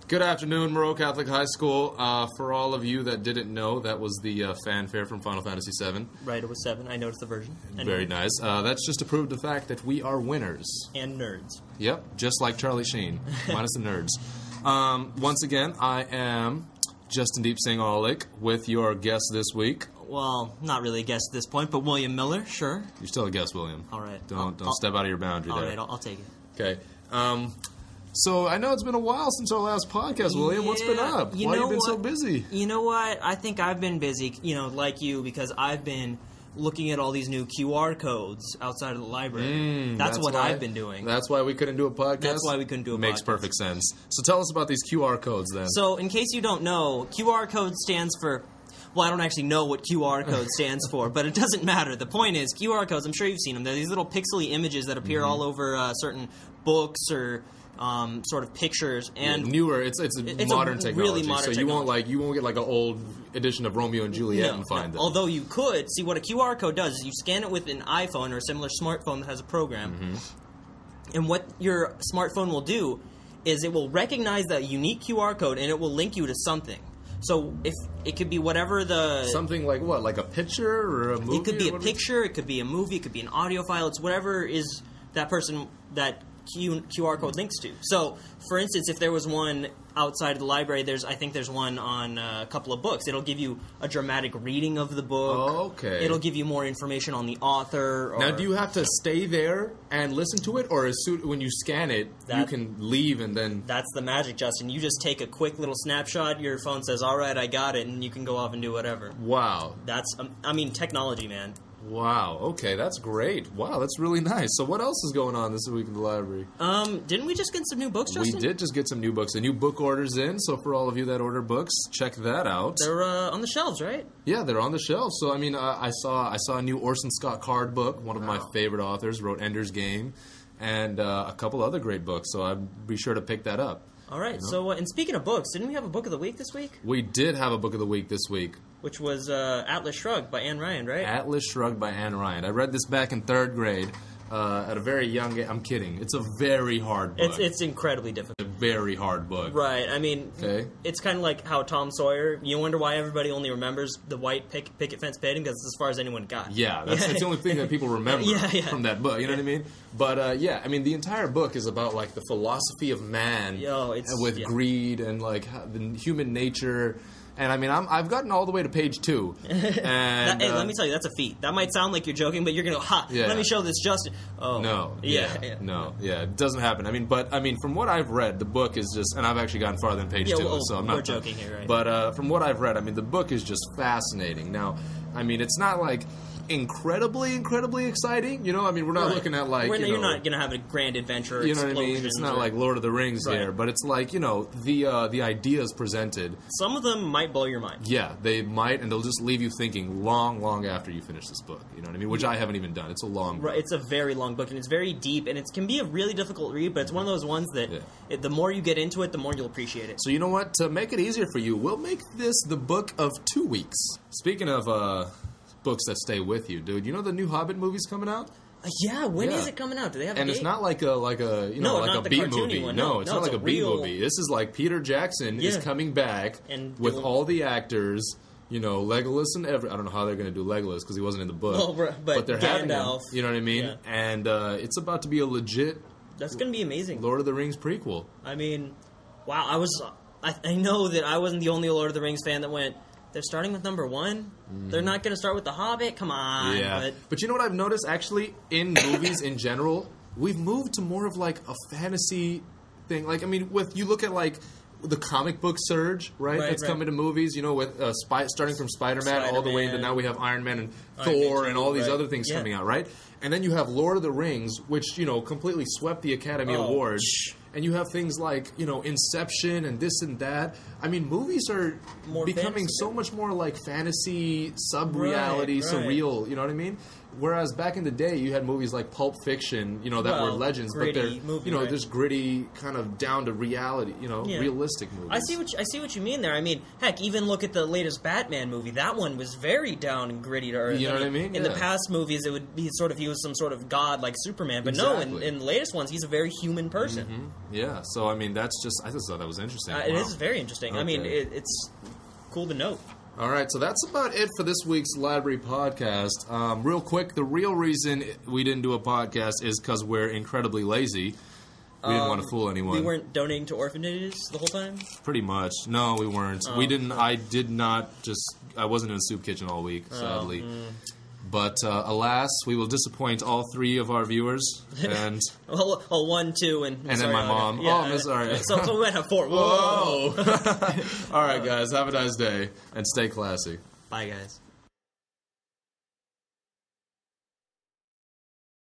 Good afternoon, Moreau Catholic High School. For all of you that didn't know, that was the fanfare from Final Fantasy VII. Right, it was 7. I noticed the version. Anyway. Very nice. That's just to prove the fact that we are winners. And nerds. Yep, just like Charlie Sheen, minus the nerds. Once again, I am Justin Deep Singh Aulick with your guest this week. Well, not really a guest at this point, but William Miller, sure. You're still a guest, William. All right. Don't step out of your boundary there. All right, I'll take it. Okay. So I know it's been a while since our last podcast, William. What's been up? Why have you been so busy? You know what? I think I've been busy, like you, because I've been looking at all these new QR codes outside of the library. That's what I've been doing. That's why we couldn't do a podcast? That's why we couldn't do a podcast. Makes perfect sense. So tell us about these QR codes then. So in case you don't know, QR code stands for... Well, I don't actually know what QR code stands for, but it doesn't matter. The point is, QR codes, I'm sure you've seen them. They're these little pixely images that appear all over certain books or... sort of pictures and newer. It's modern technology. Really modern technology. You won't get like an old edition of Romeo and Juliet and find them. Although you could see what a QR code does is you scan it with an iPhone or a similar smartphone that has a program, and what your smartphone will do is it will recognize that unique QR code and it will link you to something. So if it could be whatever the... Something like what? Like a picture or a movie? It could be a picture, it could be a movie, it could be an audio file. It's whatever is that person that QR code links to. So, for instance, if there was one outside of the library, I think there's one on a couple of books. It'll give you a dramatic reading of the book. Oh, okay. It'll give you more information on the author. Now, do you have to stay there and listen to it, or when you scan it, you can leave and then... That's the magic, Justin. You just take a quick little snapshot, your phone says, all right, I got it, and you can go off and do whatever. Wow. That's, technology, man. Wow, okay, that's great. Wow, that's really nice. So what else is going on this week in the library? Didn't we just get some new books, Justin? We did just get some new books. The new book order's in, so for all of you that order books, check that out. They're on the shelves, right? Yeah, they're on the shelves. So, I saw a new Orson Scott Card book. One of my favorite authors wrote Ender's Game, and a couple other great books, so I'd be sure to pick that up. All right, so, and speaking of books, didn't we have a book of the week this week? We did have a book of the week this week. Which was Atlas Shrugged by Anne Ryan, right? Atlas Shrugged by Anne Ryan. I read this back in 3rd grade at a very young age. I'm kidding. It's a very hard book. It's incredibly difficult. A very hard book. Right. It's kind of like how Tom Sawyer, you wonder why everybody only remembers the white picket fence painting, because it's as far as anyone got. Yeah, that's the only thing that people remember from that book. You know what I mean? But, the entire book is about, like, the philosophy of man with greed and, like, the human nature. And I've gotten all the way to page 2. And hey, let me tell you, that's a feat. That might sound like you're joking, but you're gonna go, let me show this Justin. Oh no, no, it doesn't happen. From what I've read, the book is just, and I've actually gotten farther than page 2, so I'm not. We're joking here, right? But from what I've read, the book is just fascinating. Now, it's not like incredibly exciting. We're not looking at like you're not gonna have a grand adventure. You know what I mean? It's not like Lord of the Rings here, but it's like the ideas presented. Some of them might blow your mind. Yeah, they might, and they'll just leave you thinking long after you finish this book. You know what I mean? Which I haven't even done. It's a long book. Right, it's a very long book, and it's very deep, and it can be a really difficult read. But it's one of those ones that the more you get into it, the more you'll appreciate it. So you know what? To make it easier for you, we'll make this the book of 2 weeks. Speaking of books that stay with you, dude. You know the new Hobbit movie's coming out? When is it coming out? Do they have a date? And it's not like a B movie. One. No, it's not like a B movie. This is like Peter Jackson is coming back with all the actors. Legolas and I don't know how they're going to do Legolas because he wasn't in the book. Well, but they're having him. You know what I mean? Yeah. And it's about to be a legit. That's going to be amazing. Lord of the Rings prequel. Wow. I know that I wasn't the only Lord of the Rings fan that went, they're starting with number 1? They're not going to start with The Hobbit? Come on. Yeah. But you know what I've noticed, actually, in movies in general? We've moved to more of, like, a fantasy thing. Like, you look at, like, the comic book surge, right? That's coming to movies, with starting from Spider-Man all the way into now we have Iron Man and Thor and all these other things coming out, right? And then you have Lord of the Rings, which, completely swept the Academy Awards. And you have things like, Inception and this and that. Movies are becoming so much more like fantasy, sub-reality, surreal, you know what I mean? whereas back in the day, you had movies like Pulp Fiction, that were legends, but they're just gritty, kind of down to reality, realistic movies. I see what you mean there. I mean, heck, even look at the latest Batman movie. That one was very down and gritty to earth. You know what I mean? In the past movies, he was some sort of god like Superman, but no, in the latest ones, he's a very human person. Mm-hmm. Yeah. So I mean, I just thought that was interesting. It is very interesting. Okay. I mean, it's cool to note. All right, so that's about it for this week's Library Podcast. Real quick, the real reason we didn't do a podcast is because we're incredibly lazy. We didn't want to fool anyone. We weren't donating to orphanages the whole time? Pretty much. No, we weren't. We didn't. I wasn't in a soup kitchen all week, sadly. But alas, we will disappoint all 3 of our viewers, and 1, 2, and then my mom. Yeah, I'm sorry. So we might have 4. Whoa! All right, guys. Have a nice day, and stay classy. Bye, guys.